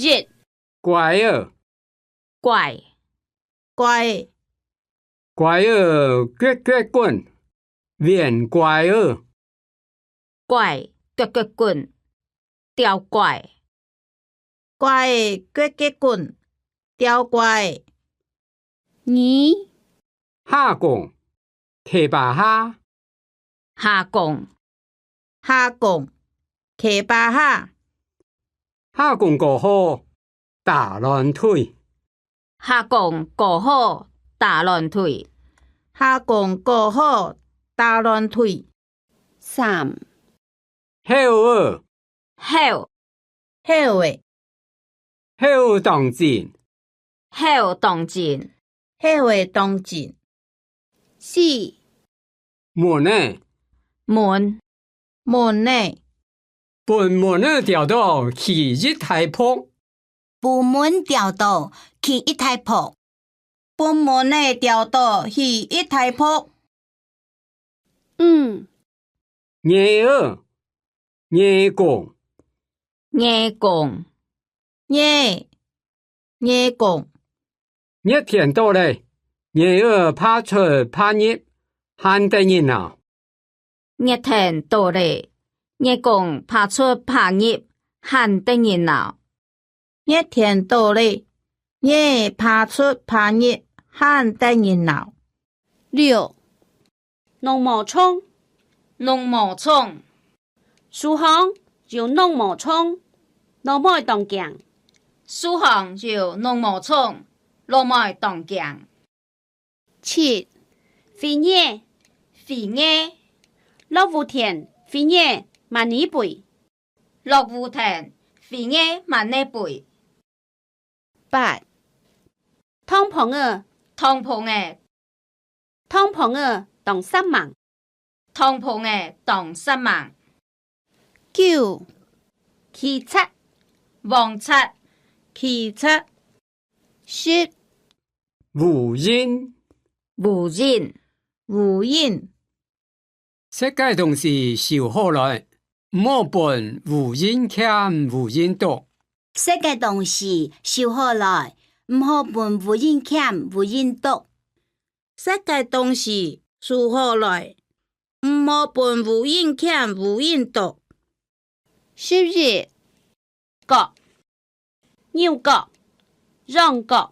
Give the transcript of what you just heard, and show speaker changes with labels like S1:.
S1: 日
S2: 乖儿，
S1: 怪
S3: 乖
S2: 乖儿滚滚滚，变乖儿，
S1: 怪腳腳棍吊怪
S3: 乖的结棍，吊乖
S1: 耳
S2: 下拱，提把哈，
S1: 下拱
S3: 下拱，骑巴哈
S2: 下拱过後打亂腿，
S1: 下拱過好打亂腿
S3: 下拱過好打亂腿，
S1: 三
S2: 後兒，
S1: 後
S3: 後的
S2: 後當前，
S1: 後當前
S3: 後的當前，
S1: 四
S2: 門呢，
S1: 門
S3: 門呢
S2: 本門呢調到起一台坡，
S4: 部門調到去一台鋪，
S3: 本門呢調到去一台鋪，
S1: 五
S2: 夜兒，夜拱，
S1: 夜拱
S3: 耶拱，
S2: 一天到嘞，夜兒拍出拍入，喊得熱鬧，
S1: 熱天到嚟夜拱拍出拍入喊得熱鬧
S3: 一天到嘞，耶爬出爬入，喊得熱鬧，
S1: 六農務衝農務衝蘇杭就農務衝老妹當鏡蘇杭就農務衝老妹當鏡七肥椰肥椰落雨田肥椰萬里背落雨田肥椰萬里背八湯棚兒湯棚兒湯棚兒當失望湯棚兒當失望九汽車黃車
S3: 汽車
S1: 十
S2: 無人，
S1: 無人
S3: 無人，
S2: 世界東西收好來，唔好本無人欠無人多。
S4: 世界東西收好來，唔好分有人欠有人多。
S3: 世界東西收好來，唔好分有人欠有人多。
S1: 十日角、牛角、讓角